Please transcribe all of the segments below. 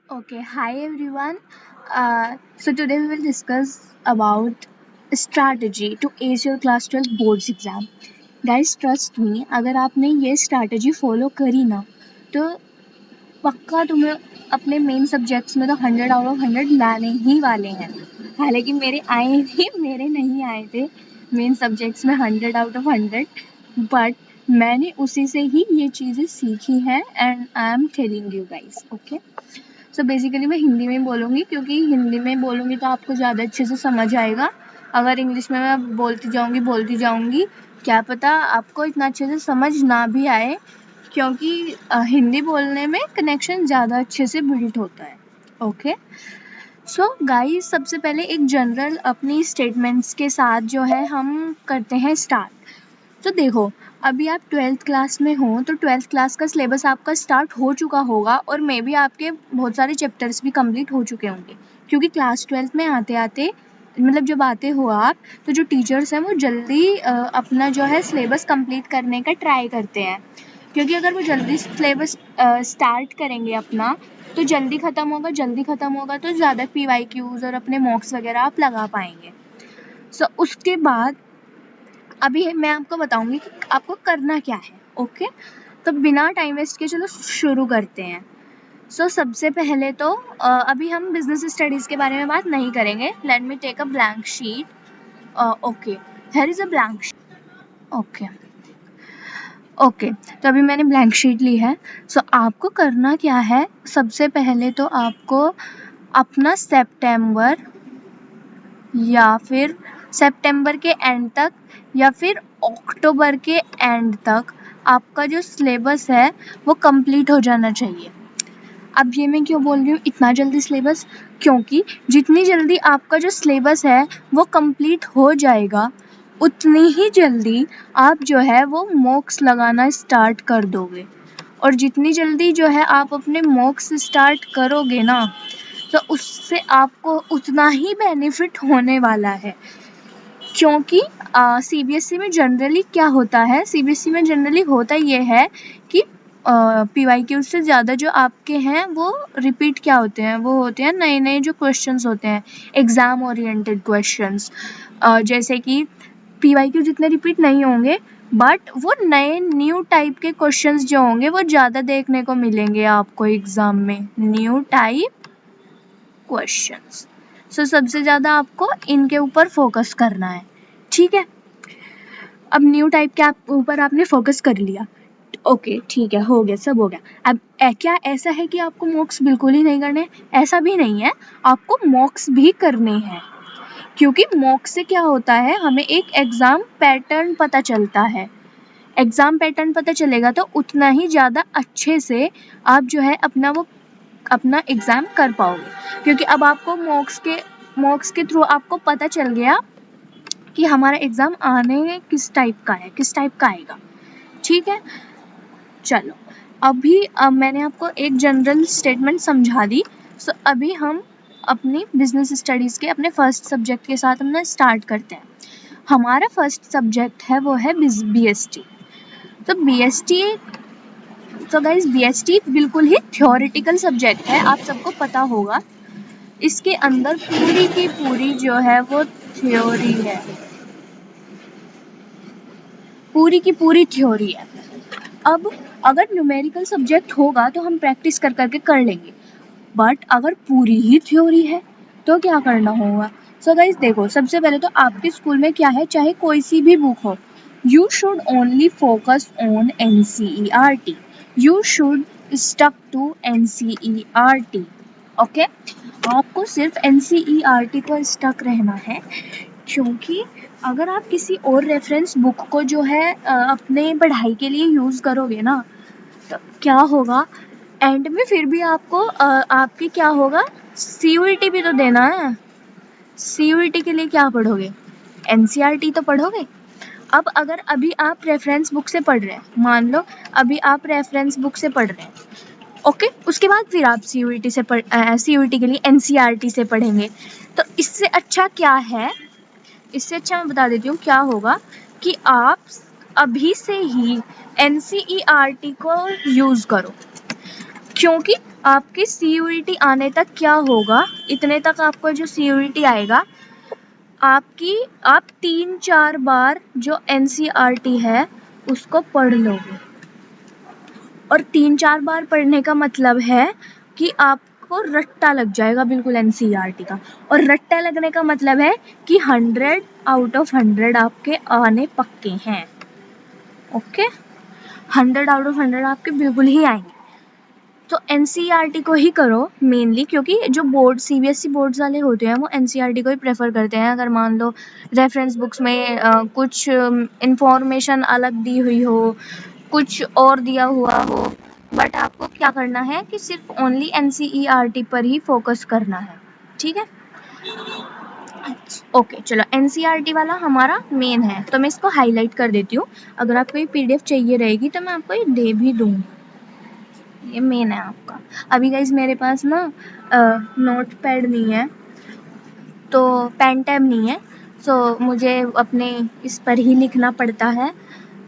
Okay, hi everyone. So today we will discuss about strategy to ace your class 12 boards exam. Guys, trust me, अगर आपने ये strategy follow करी ना, तो पक्का तुम्हें अपने मेन सब्जेक्ट्स में तो 100 आउट ऑफ 100 लाने ही वाले हैं। हालांकि मेरे आए थे, मेरे नहीं आए थे मेन सब्जेक्ट्स में 100 आउट ऑफ 100, बट मैंने उसी से ही ये चीज़ें सीखी हैं and I am telling you guys. Okay, so basically मैं हिंदी में बोलूँगी क्योंकि हिंदी में बोलूँगी तो आपको ज़्यादा अच्छे से समझ आएगा। अगर इंग्लिश में मैं बोलती जाऊँगी, क्या पता आपको इतना अच्छे से समझ ना भी आए, क्योंकि हिंदी बोलने में कनेक्शन ज़्यादा अच्छे से बिल्ड होता है। ओके, सो गाइस, सबसे पहले एक जनरल अपनी स्टेटमेंट्स के साथ जो है हम करते हैं स्टार्ट। तो देखो, अभी आप 12th क्लास में हो तो 12th क्लास का सिलेबस आपका स्टार्ट हो चुका होगा और मे बी आपके बहुत सारे चैप्टर्स भी कंप्लीट हो चुके होंगे, क्योंकि क्लास 12th में आते आते मतलब जब आते हो आप, तो जो टीचर्स हैं वो जल्दी अपना जो है सिलेबस कंप्लीट करने का ट्राई करते हैं, क्योंकि अगर वो जल्दी सिलेबस स्टार्ट करेंगे अपना, तो जल्दी ख़त्म होगा तो ज़्यादा PYQs और अपने मॉक्स वगैरह आप लगा पाएंगे। सो उसके बाद अभी मैं आपको बताऊंगी कि आपको करना क्या है। ओके, तो बिना टाइम वेस्ट के चलो शुरू करते हैं। सो सबसे पहले तो अभी हम बिजनेस स्टडीज़ के बारे में बात नहीं करेंगे। Let me take a blank sheet. Okay, here is a blank sheet. Okay okay, तो अभी मैंने ब्लैंक शीट ली है। सो आपको करना क्या है, सबसे पहले तो आपको अपना सितंबर या फिर सितंबर के एंड तक या फिर अक्टूबर के एंड तक आपका जो सिलेबस है वो कंप्लीट हो जाना चाहिए। अब ये मैं क्यों बोल रही हूँ इतना जल्दी सिलेबस, क्योंकि जितनी जल्दी आपका जो सिलेबस है वो कंप्लीट हो जाएगा, उतनी ही जल्दी आप जो है वो मॉक्स लगाना स्टार्ट कर दोगे, और जितनी जल्दी जो है आप अपने मॉक्स स्टार्ट करोगे ना, तो उससे आपको उतना ही बेनिफिट होने वाला है। क्योंकि CBSE में जनरली क्या होता है, CBSE में जनरली होता ये है कि PYQ से ज़्यादा जो आपके हैं वो रिपीट क्या होते हैं, वो होते हैं नए नए जो क्वेश्चंस होते हैं, एग्ज़ाम ओरिएंटेड क्वेश्चंस। जैसे कि PYQ जितने रिपीट नहीं होंगे, बट वो नए न्यू टाइप के क्वेश्चंस जो होंगे वो ज़्यादा देखने को मिलेंगे आपको एग्ज़ाम में, न्यू टाइप क्वेश्चंस। सो सबसे ज़्यादा आपको इनके ऊपर फोकस करना है, ठीक है। अब न्यू टाइप के ऊपर आपने फोकस कर लिया, ओके ठीक है, हो गया, सब हो गया। अब क्या ऐसा है कि आपको मॉक्स बिल्कुल ही नहीं करने? ऐसा भी नहीं है, आपको मॉक्स भी करने हैं, क्योंकि मॉक्स से क्या होता है, हमें एक एग्ज़ाम पैटर्न पता चलता है। एग्ज़ाम पैटर्न पता चलेगा तो उतना ही ज़्यादा अच्छे से आप जो है अपना एग्ज़ाम कर पाओगे, क्योंकि अब आपको मॉक्स के थ्रू आपको पता चल गया कि हमारा एग्ज़ाम आने किस टाइप का है, किस टाइप का आएगा, ठीक है। चलो, अब मैंने आपको एक जनरल स्टेटमेंट समझा दी। सो अभी हम अपनी बिजनेस स्टडीज़ के अपने फर्स्ट सब्जेक्ट के साथ अपना स्टार्ट करते हैं। हमारा फर्स्ट सब्जेक्ट है वो है BST। तो BST बिल्कुल ही थ्योरेटिकल सब्जेक्ट है, आप सबको पता होगा। इसके अंदर पूरी की पूरी जो है वो थ्योरी है, पूरी की पूरी थ्योरी है। अब अगर न्यूमेरिकल सब्जेक्ट होगा तो हम प्रैक्टिस कर करके कर लेंगे, बट अगर पूरी ही थ्योरी है तो क्या करना होगा। सो गाइस देखो, सबसे पहले तो आपके स्कूल में क्या है, चाहे कोई सी भी बुक हो, you should only focus on NCERT, you should stuck to NCERT। Okay, आपको सिर्फ NCERT को स्टक रहना है, क्योंकि अगर आप किसी और रेफरेंस बुक को जो है अपने पढ़ाई के लिए यूज़ करोगे ना, तो क्या होगा, एंड में फिर भी आपको आपकी क्या होगा, CUET भी तो देना है। CUET के लिए क्या पढ़ोगे, NCERT तो पढ़ोगे। अब अगर अभी आप रेफरेंस बुक से पढ़ रहे हैं, मान लो अभी आप रेफरेंस बुक से पढ़ रहे हैं, ओके, उसके बाद फिर आप CUET के लिए NCERT से पढ़ेंगे, तो इससे अच्छा क्या है, इससे अच्छा मैं बता देती हूँ क्या होगा, कि आप अभी से ही NCERT को यूज़ करो, क्योंकि आपकी CUET आने तक क्या होगा, इतने तक आपको जो CUET आएगा, आप 3-4 बार जो NCERT है उसको पढ़ लोगे। और 3-4 बार पढ़ने का मतलब है कि आपको रट्टा लग जाएगा बिल्कुल NCERT का। और रट्टा लगने का मतलब है कि 100 आउट ऑफ 100 आपके आने पक्के हैं। ओके, 100 आउट ऑफ 100 आपके बिल्कुल ही आएंगे। तो NCERT को ही करो मेनली, क्योंकि जो बोर्ड CBSE बोर्ड्स वाले होते हैं वो NCERT को ही प्रेफर करते हैं। अगर मान लो रेफरेंस बुक्स में कुछ इंफॉर्मेशन अलग दी हुई हो, कुछ और दिया हुआ हो, बट आपको क्या करना है कि सिर्फ ओनली NCERT पर ही फोकस करना है। ठीक है, ओके चलो, NCERT वाला हमारा मेन है, तो मैं इसको हाईलाइट कर देती हूँ। अगर आपको ये PDF चाहिए रहेगी तो मैं आपको ये दे भी दूँगी, ये मेन है आपका। अभी गाइस मेरे पास ना नोट पैड नहीं है, तो पेन टैब नहीं है, सो मुझे अपने इस पर ही लिखना पड़ता है।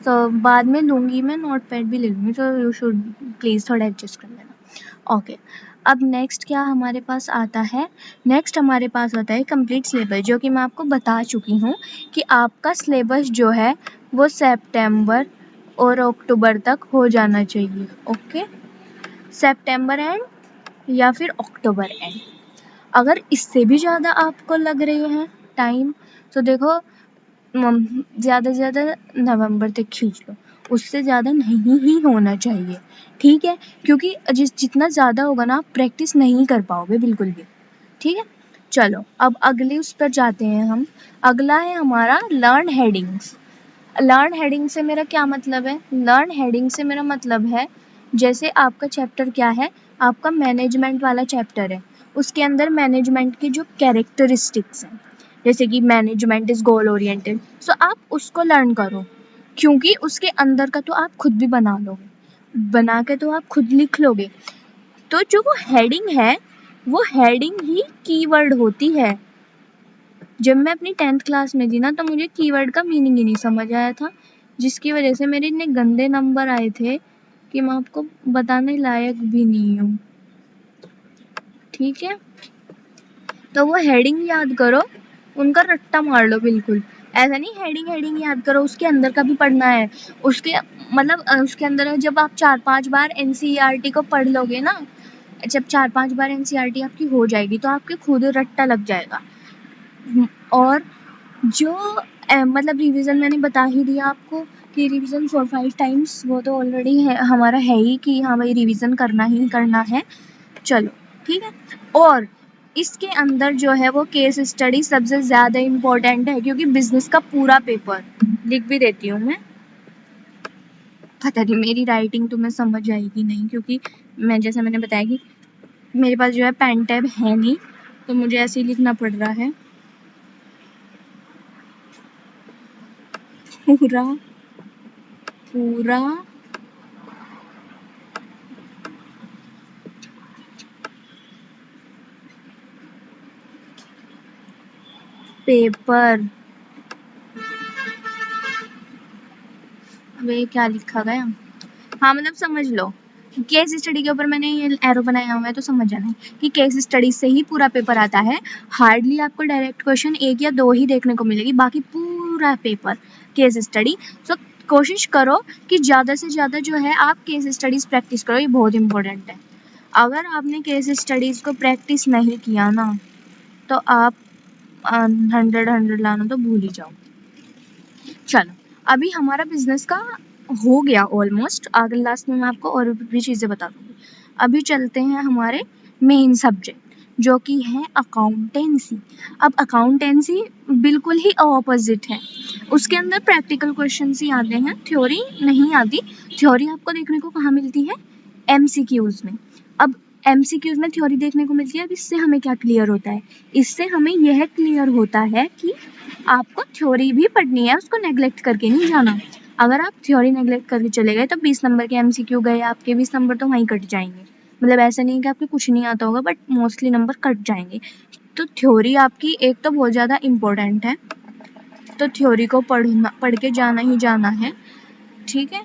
तो बाद में लूँगी, मैं नोट पैड भी ले लूँगी, तो यू शुड प्लीज़ थोड़ा एडजस्ट कर लेना। ओके, अब नेक्स्ट क्या हमारे पास आता है, नेक्स्ट हमारे पास आता है कंप्लीट सिलेबस, जो कि मैं आपको बता चुकी हूँ कि आपका सिलेबस जो है वो सितंबर और अक्टूबर तक हो जाना चाहिए। ओके, सितंबर एंड या फिर अक्टूबर एंड। अगर इससे भी ज़्यादा आपको लग रहे हैं टाइम, तो देखो ज़्यादा से ज़्यादा नवंबर तक खींच लो, उससे ज़्यादा नहीं ही होना चाहिए। ठीक है, क्योंकि जितना ज़्यादा होगा ना आप प्रैक्टिस नहीं कर पाओगे बिल्कुल भी। ठीक है, चलो अब अगले उस पर जाते हैं हम। अगला है हमारा लर्न हेडिंग्स। लर्न हेडिंग से मेरा क्या मतलब है, लर्न हेडिंग से मेरा मतलब है, जैसे आपका चैप्टर क्या है, आपका मैनेजमेंट वाला चैप्टर है, उसके अंदर मैनेजमेंट की जो कैरेक्टरिस्टिक्स हैं, जैसे कि मैनेजमेंट इज गोल ओरिएंटेड, सो आप उसको लर्न करो, क्योंकि उसके अंदर का तो आप खुद भी बना लोगे, बना के तो आप खुद लिख लोगे। तो जो वो हेडिंग है, वो हेडिंग ही कीवर्ड होती है। जब मैं अपनी 10th क्लास में थी ना, तो मुझे कीवर्ड का मीनिंग ही नहीं समझ आया था, जिसकी वजह से मेरे इतने गंदे नंबर आए थे कि मैं आपको बताने लायक भी नहीं हूँ। ठीक है, तो वो हेडिंग याद करो, उनका रट्टा मार लो बिल्कुल। ऐसा नहीं हेडिंग याद करो, उसके अंदर का भी पढ़ना है। उसके मतलब उसके अंदर जब आप 4-5 बार NCERT को पढ़ लोगे ना, जब 4-5 बार NCERT आपकी हो जाएगी तो आपके खुद रट्टा लग जाएगा। और जो मतलब रिवीजन मैंने बता ही दिया आपको कि रिवीजन 4-5 टाइम्स, वो तो ऑलरेडी है हमारा, है ही कि हाँ भाई रिवीजन करना ही करना है। चलो ठीक है, और इसके अंदर जो है वो केस स्टडी सबसे ज़्यादा इम्पोर्टेंट है, क्योंकि बिजनेस का पूरा पेपर लिख भी देती हूँ मैं। पता नहीं मेरी राइटिंग तुम्हें समझ आएगी नहीं, क्योंकि मैं जैसा मैंने बताया कि मेरे पास जो है पेन टैब है नहीं, तो मुझे ऐसे ही लिखना पड़ रहा है। पूरा पेपर, वे क्या लिखा गया, हाँ मतलब समझ लो, केस स्टडी के ऊपर मैंने ये एरो बनाया हुआ है, तो समझ जाना है कि केस स्टडी से ही पूरा पेपर आता है। हार्डली आपको डायरेक्ट क्वेश्चन 1 या 2 ही देखने को मिलेगी, बाकी पूरा पेपर केस स्टडी। सो कोशिश करो कि ज़्यादा से ज़्यादा जो है आप केस स्टडीज प्रैक्टिस करो, ये बहुत इंपॉर्टेंट है। अगर आपने केस स्टडीज को प्रैक्टिस नहीं किया ना, तो आप 100 लाना तो भूल ही जाओ। चलो अभी हमारा बिजनेस का हो गया ऑलमोस्ट, आगे लास्ट में मैं आपको और भी चीज़ें बता दूंगी। अभी चलते हैं हमारे मेन सब्जेक्ट, जो कि है अकाउंटेंसी। अब अकाउंटेंसी बिल्कुल ही ऑपोजिट है, उसके अंदर प्रैक्टिकल क्वेश्चंस ही आते हैं, थ्योरी नहीं आती। थ्योरी आपको देखने को कहाँ मिलती है, MCQs में। अब MCQs में थ्योरी देखने को मिलती है। अब इससे हमें क्या क्लियर होता है, इससे हमें यह क्लियर होता है कि आपको थ्योरी भी पढ़नी है, उसको नेग्लेक्ट करके नहीं जाना। अगर आप थ्योरी नेग्लेक्ट करके चले गए तो 20 नंबर के MCQ गए आपके, 20 नंबर तो वहीं कट जाएंगे। मतलब ऐसा नहीं कि आपको कुछ नहीं आता होगा, बट मोस्टली नंबर कट जाएंगे। तो थ्योरी आपकी एक तो बहुत ज़्यादा इम्पोर्टेंट है, तो थ्योरी को पढ़ के जाना ही जाना है। ठीक है,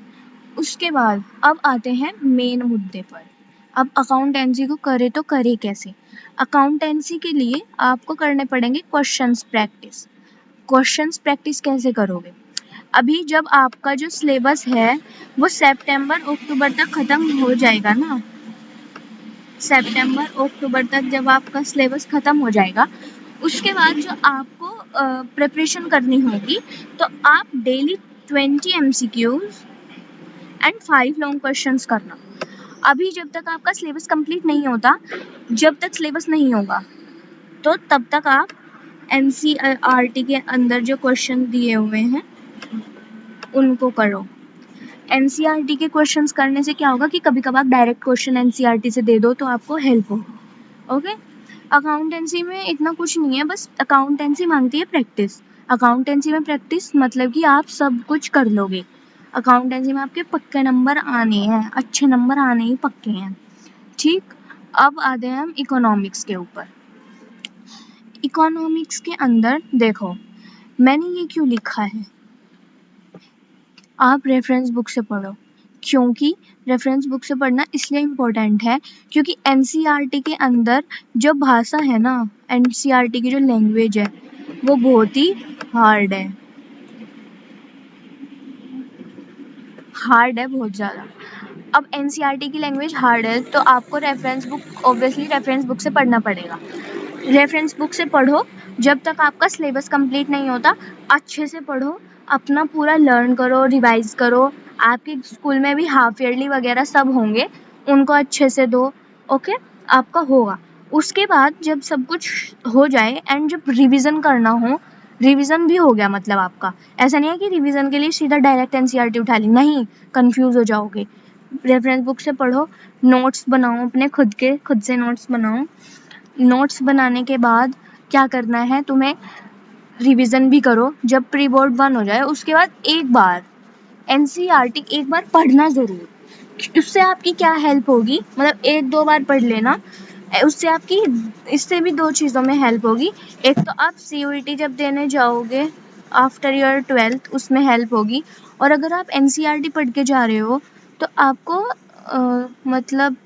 उसके बाद अब आते हैं मेन मुद्दे पर। अब अकाउंटेंसी को करे तो करे कैसे? अकाउंटेंसी के लिए आपको करने पड़ेंगे क्वेश्चंस प्रैक्टिस। क्वेश्चंस प्रैक्टिस कैसे करोगे? अभी जब आपका जो सिलेबस है वो सितंबर अक्टूबर तक खत्म हो जाएगा ना, सितंबर अक्टूबर तक जब आपका सिलेबस खत्म हो जाएगा, उसके बाद जो आपको प्रिपरेशन करनी होगी, तो आप daily 20 MCQs and 5 long questions करना। अभी जब तक आपका सिलेबस कंप्लीट नहीं होता, जब तक सिलेबस नहीं होगा, तो तब तक आप NCERT के अंदर जो क्वेश्चन दिए हुए हैं उनको करो। NCERT के क्वेश्चंस करने से क्या होगा कि कभी कभार डायरेक्ट क्वेश्चन NCERT से दे दो तो आपको हेल्प हो। ओके, अकाउंटेंसी में इतना कुछ नहीं है, बस अकाउंटेंसी मांगती है प्रैक्टिस। अकाउंटेंसी में प्रैक्टिस मतलब कि आप सब कुछ कर लोगे। अकाउंटेंसी में आपके पक्के नंबर आने हैं, अच्छे नंबर आने ही पक्के हैं। ठीक, अब आते हैं हम इकोनॉमिक्स के ऊपर। इकोनॉमिक्स के अंदर देखो, मैंने ये क्यों लिखा है, आप रेफरेंस बुक से पढ़ो। क्योंकि रेफरेंस बुक से पढ़ना इसलिए इम्पोर्टेंट है क्योंकि NCERT के अंदर जो भाषा है ना, NCERT की जो लैंग्वेज है वो बहुत ही हार्ड है, बहुत ज़्यादा। अब NCERT की लैंग्वेज हार्ड है तो आपको reference book, obviously reference book से पढ़ना पड़ेगा। रेफरेंस बुक से पढ़ो, जब तक आपका सिलेबस कंप्लीट नहीं होता अच्छे से पढ़ो, अपना पूरा लर्न करो, रिवाइज करो। आपके स्कूल में भी हाफ ईयरली वगैरह सब होंगे, उनको अच्छे से दो। ओके, आपका होगा। उसके बाद जब सब कुछ हो जाए एंड जब रिवीजन करना हो, रिवीजन भी हो गया मतलब आपका, ऐसा नहीं है कि रिवीजन के लिए सीधा डायरेक्ट NCERT उठा ली, नहीं, कंफ्यूज हो जाओगे। रेफरेंस बुक से पढ़ो, नोट्स बनाओ अपने खुद से नोट्स बनाओ। नोट्स बनाने के बाद क्या करना है तुम्हें, रिवीजन भी करो। जब प्री बोर्ड 1 हो जाए उसके बाद एक बार NCERT एक बार पढ़ना ज़रूर। उससे आपकी क्या हेल्प होगी, मतलब 1-2 बार पढ़ लेना, उससे आपकी इससे भी 2 चीज़ों में हेल्प होगी। एक तो आप CUET जब देने जाओगे आफ्टर योर 12th, उसमें हेल्प होगी। और अगर आप NCERT पढ़ के जा रहे हो तो आपको मतलब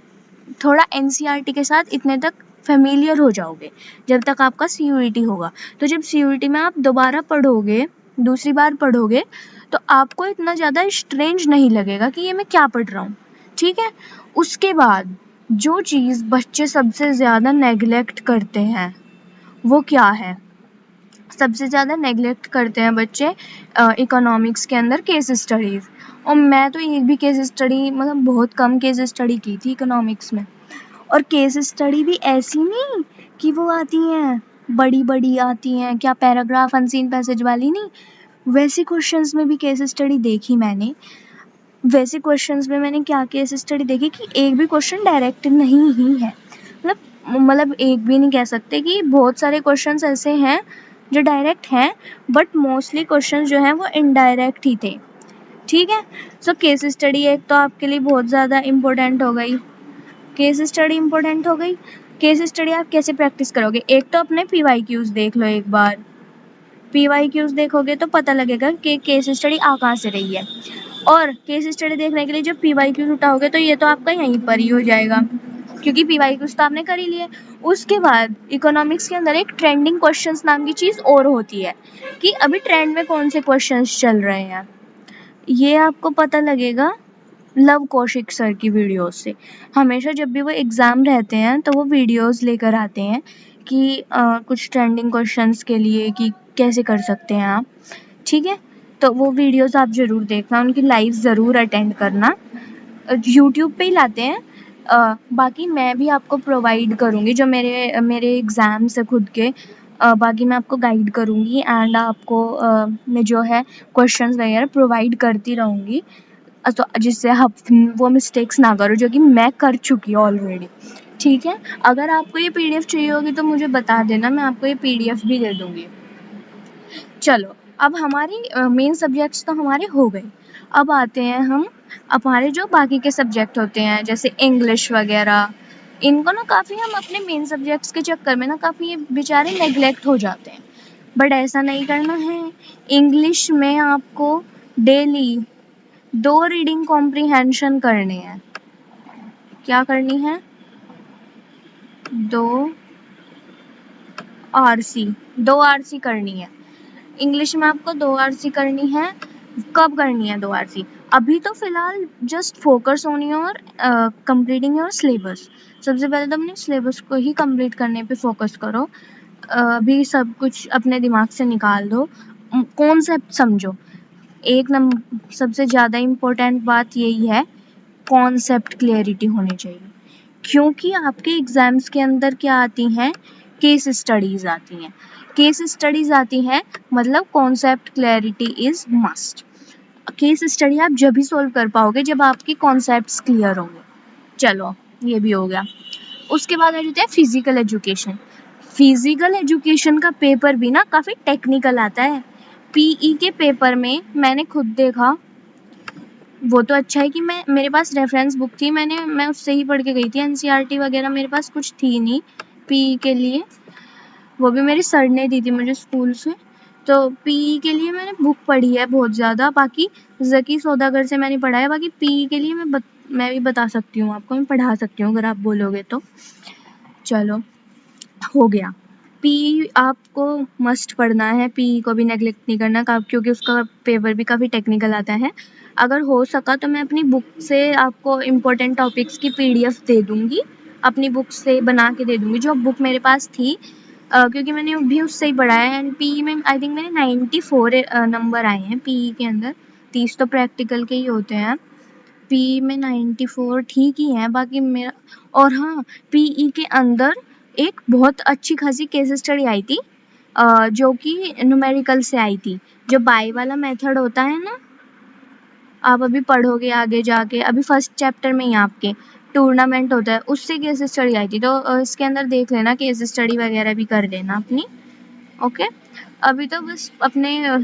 थोड़ा NCERT के साथ इतने तक फेमिलियर हो जाओगे जब तक आपका CUET होगा। तो जब CUET में आप दोबारा पढ़ोगे, दूसरी बार पढ़ोगे, तो आपको इतना ज़्यादा स्ट्रेंज नहीं लगेगा कि ये मैं क्या पढ़ रहा हूँ। ठीक है, उसके बाद जो चीज़ बच्चे सबसे ज़्यादा नेग्लेक्ट करते हैं वो क्या है, सबसे ज़्यादा नेग्लेक्ट करते हैं बच्चे इकोनॉमिक्स के अंदर केस स्टडीज़। और मैं तो एक भी केस स्टडी, मतलब बहुत कम केस स्टडी की थी इकोनॉमिक्स में। और केस स्टडी भी ऐसी नहीं कि वो आती हैं बड़ी बड़ी आती हैं, क्या पैराग्राफ अनसीन पैसेज वाली, नहीं, वैसे क्वेश्चंस में भी केस स्टडी देखी मैंने। वैसे क्वेश्चंस में मैंने क्या केस स्टडी देखी कि एक भी क्वेश्चन डायरेक्ट नहीं ही है, मतलब एक भी नहीं कह सकते, कि बहुत सारे क्वेश्चंस ऐसे हैं जो डायरेक्ट हैं, बट मोस्टली क्वेश्चंस जो हैं वो इनडायरेक्ट ही थे। ठीक है, सो केस स्टडी एक तो आपके लिए बहुत ज़्यादा इम्पोर्टेंट हो गई। केस स्टडी इम्पोर्टेंट हो गई। केस स्टडी आप कैसे प्रैक्टिस करोगे, एक तो अपने PYQs देख लो एक बार। PYQs देखोगे तो पता लगेगा कि केस स्टडी आ कहाँ से रही है। और केस स्टडी देखने के लिए जब PYQs उठाओगे तो ये तो आपका यहीं पर ही हो जाएगा क्योंकि PYQs तो आपने कर ही लिए। उसके बाद इकोनॉमिक्स के अंदर एक ट्रेंडिंग क्वेश्चंस नाम की चीज़ और होती है कि अभी ट्रेंड में कौन से क्वेश्चंस चल रहे हैं, ये आपको पता लगेगा लव कौशिक सर की वीडियोस से। हमेशा जब भी वो एग्ज़ाम रहते हैं तो वो वीडियोस लेकर आते हैं कि कुछ ट्रेंडिंग क्वेश्चंस के लिए कि कैसे कर सकते हैं आप। ठीक है, तो वो वीडियोस आप ज़रूर देखना, उनकी लाइव ज़रूर अटेंड करना। यूट्यूब पे ही लाते हैं। बाकी मैं भी आपको प्रोवाइड करूँगी जो मेरे एग्ज़ाम्स है खुद के, बाकी मैं आपको गाइड करूँगी एंड आपको मैं जो है क्वेश्चंस वगैरह प्रोवाइड करती रहूँगी, तो जिससे आप वो मिस्टेक्स ना करो जो कि मैं कर चुकी हूँ ऑलरेडी। ठीक है, अगर आपको ये PDF चाहिए होगी तो मुझे बता देना, मैं आपको ये PDF भी दे दूँगी। चलो, अब हमारी मेन सब्जेक्ट्स तो हमारे हो गए। अब आते हैं हम हमारे जो बाकी के सब्जेक्ट होते हैं जैसे इंग्लिश वगैरह, इनको ना काफ़ी हम अपने मेन सब्जेक्ट्स के चक्कर में ना काफ़ी ये बेचारे नेग्लेक्ट हो जाते हैं, बट ऐसा नहीं करना है। इंग्लिश में आपको डेली 2 रीडिंग कॉम्प्रीहेंशन करने हैं। क्या करनी है? 2 RC करनी है। इंग्लिश में आपको 2 RC करनी है। कब करनी है 2 RC? अभी तो फिलहाल just focus on your completing your syllabus. सबसे पहले तो अपने सिलेबस को ही कंप्लीट करने पे फोकस करो। अभी सब कुछ अपने दिमाग से निकाल दो, कॉन्सेप्ट समझो। सबसे ज़्यादा इम्पोर्टेंट बात यही है, कॉन्सेप्ट क्लियरिटी होनी चाहिए। क्योंकि आपके एग्जाम्स के अंदर क्या आती हैं? केस स्टडीज आती हैं। केस स्टडीज आती हैं मतलब concept clarity is must. Case study आप जब भी सॉल्व कर पाओगे जब आपकी कॉन्सेप्ट्स क्लियर होंगे। चलो ये भी हो गया। उसके बाद आ जाता है फिजिकल एजुकेशन। फिजिकल एजुकेशन का पेपर भी ना काफ़ी टेक्निकल आता है। पीई के पेपर में मैंने खुद देखा, वो तो अच्छा है कि मेरे पास रेफरेंस बुक थी, मैं उससे ही पढ़ के गई थी। एनसीईआरटी वगैरह मेरे पास कुछ थी नहीं पीई के लिए, वो भी मेरे सर ने दी थी मुझे स्कूल से। तो पीई के लिए मैंने बुक पढ़ी है बहुत ज़्यादा, बाकी ज़की सौदागर से मैंने पढ़ा है। बाकी पीई के लिए मैं भी बता सकती हूँ आपको, मैं पढ़ा सकती हूँ अगर आप बोलोगे तो। चलो हो गया। पीई आपको मस्ट पढ़ना है, पीई को भी नेगलेक्ट नहीं करना क्योंकि उसका पेपर भी काफ़ी टेक्निकल आता है। अगर हो सका तो मैं अपनी बुक से आपको इम्पोर्टेंट टॉपिक्स की पीडीएफ दे दूँगी, अपनी बुक से बना के दे दूँगी जो बुक मेरे पास थी, क्योंकि मैंने भी उससे ही पढ़ा है। एंड पीई में आई थिंक मेरे 94 नंबर आए हैं पीई के अंदर। 30 तो प्रैक्टिकल के ही होते हैं। पीई में 94 ठीक ही है बाकी मेरा। और हाँ, पीई के अंदर एक बहुत अच्छी खासी केस स्टडी आई थी, जो कि न्यूमेरिकल से आई थी। जो बाई वाला मेथड होता है ना, आप अभी पढ़ोगे आगे जाके, अभी फर्स्ट चैप्टर में ही आपके टूर्नामेंट होता है, उससे केस स्टडी आई थी। तो इसके अंदर देख लेना, केस स्टडी वगैरह भी कर लेना अपनी। ओके, अभी तो बस अपने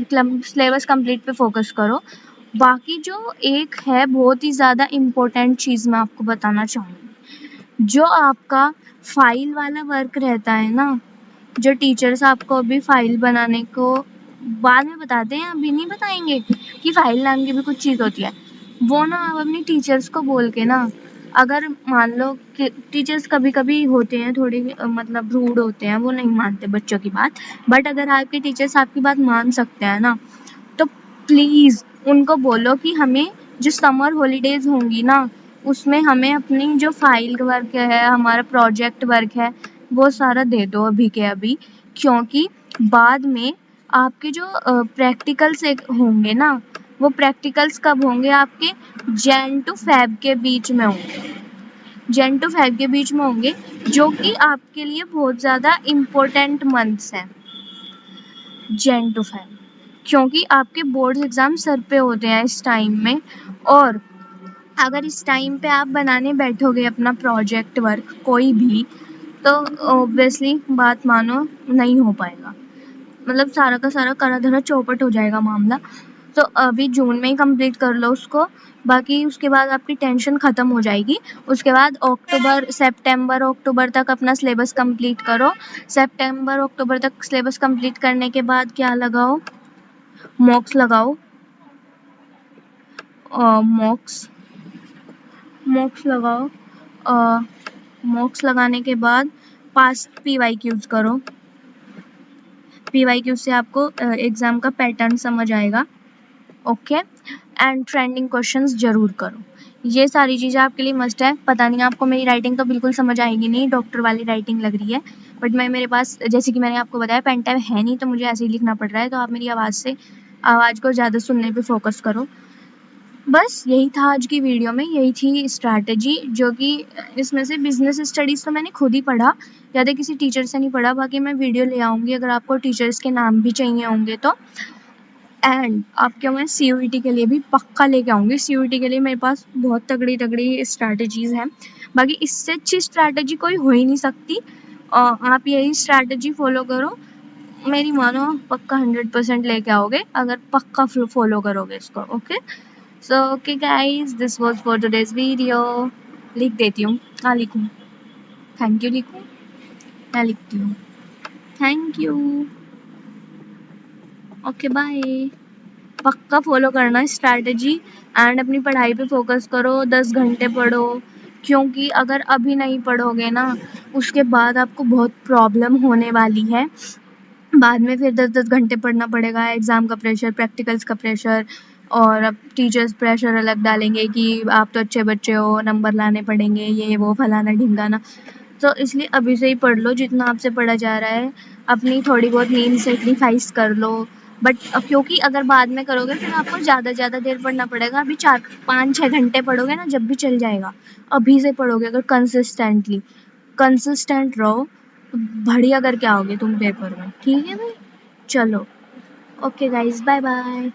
सिलेबस कंप्लीट पे फोकस करो। बाकी जो एक है बहुत ही ज़्यादा इम्पोर्टेंट चीज़ मैं आपको बताना चाहूँगी, जो आपका फाइल वाला वर्क रहता है ना, जो टीचर्स आपको अभी फाइल बनाने को बाद में बताते हैं, अभी नहीं बताएंगे कि फाइल नाम की भी कुछ चीज़ होती है। वो ना आप अपनी टीचर्स को बोल के ना, अगर मान लो कि टीचर्स कभी कभी होते हैं थोड़ी मतलब रूड होते हैं, वो नहीं मानते बच्चों की बात, बट अगर आपके टीचर्स आपकी बात मान सकते हैं ना, तो प्लीज़ उनको बोलो कि हमें जो समर हॉलीडेज़ होंगी ना, उसमें हमें अपनी जो फाइल वर्क है, हमारा प्रोजेक्ट वर्क है, वो सारा दे दो अभी के अभी। क्योंकि बाद में आपके जो प्रैक्टिकल्स होंगे ना, वो प्रैक्टिकल्स कब होंगे? आपके जैन टू फेब के बीच में होंगे। जैन टू फेब के बीच में होंगे, जो कि आपके लिए बहुत ज़्यादा इम्पोर्टेंट मंथ्स हैं, जैन टू फेब। क्योंकि आपके बोर्ड एग्ज़ाम सर पे होते हैं इस टाइम में, और अगर इस टाइम पे आप बनाने बैठोगे अपना प्रोजेक्ट वर्क कोई भी, तो ऑब्वियसली बात मानो नहीं हो पाएगा, मतलब सारा का सारा करा धरा चौपट हो जाएगा मामला। तो अभी जून में ही कंप्लीट कर लो उसको, बाकी उसके बाद आपकी टेंशन ख़त्म हो जाएगी। उसके बाद सितंबर अक्टूबर तक अपना सिलेबस कंप्लीट करो। सितंबर अक्टूबर तक सिलेबस कंप्लीट करने के बाद क्या लगाओ? मॉक्स लगाओ। मॉक्स लगाओ। मॉक्स लगाने के बाद पास्ट PYQs करो। PYQ से आपको एग्ज़ाम का पैटर्न समझ आएगा। ओके, एंड ट्रेंडिंग क्वेश्चंस ज़रूर करो। ये सारी चीज़ें आपके लिए मस्ट है। पता नहीं आपको मेरी राइटिंग तो बिल्कुल समझ आएगी नहीं, डॉक्टर वाली राइटिंग लग रही है, बट मेरे पास जैसे कि मैंने आपको बताया पेन टाइप है नहीं, तो मुझे ऐसे ही लिखना पड़ रहा है। तो आप मेरी आवाज़ को ज़्यादा सुनने पे फोकस करो। बस यही था आज की वीडियो में, यही थी स्ट्रैटेजी, जो कि इसमें से बिजनेस स्टडीज़ तो मैंने खुद ही पढ़ा, ज़्यादा किसी टीचर से नहीं पढ़ा। बाकी मैं वीडियो ले आऊँगी अगर आपको टीचर्स के नाम भी चाहिए होंगे तो। एंड आपके मैं CUET के लिए भी पक्का लेके आऊँगी। CUET के लिए मेरे पास बहुत तगड़ी स्ट्रैटेजीज़ हैं। बाकी इससे अच्छी स्ट्रैटेजी कोई हो ही नहीं सकती। आप यही स्ट्रैटेजी फॉलो करो, मेरी मानो पक्का 100% लेके आओगे अगर पक्का फॉलो करोगे इसको। Okay, so okay guys, this was for today's video. लिख देती हूँ, हाँ लिखूँ, थैंक यू लिखूँ, मैं लिखती हूँ, थैंक यू। Okay bye. पक्का फॉलो करना स्ट्रैटेजी, एंड अपनी पढ़ाई पे फोकस करो। 10 घंटे पढ़ो, क्योंकि अगर अभी नहीं पढ़ोगे ना, उसके बाद आपको बहुत प्रॉब्लम होने वाली है। बाद में फिर 10-10 घंटे पढ़ना पड़ेगा, एग्ज़ाम का प्रेशर, प्रैक्टिकल्स का प्रेशर, और अब टीचर्स प्रेशर अलग डालेंगे कि आप तो अच्छे बच्चे हो, नंबर लाने पड़ेंगे, ये वो फलाना ढिमकाना। तो इसलिए अभी से ही पढ़ लो जितना आपसे पढ़ा जा रहा है। अपनी थोड़ी बहुत नींद सेक्रीफाइस कर लो, बट क्योंकि अगर बाद में करोगे फिर आपको ज़्यादा देर पढ़ना पड़ेगा। अभी 4-5-6 घंटे पढ़ोगे ना, जब भी चल जाएगा। अभी से पढ़ोगे अगर कंसिस्टेंट रहो, बढ़िया करके आओगे तुम पेपर में। ठीक है भाई, चलो, ओके गाइज, बाय बाय।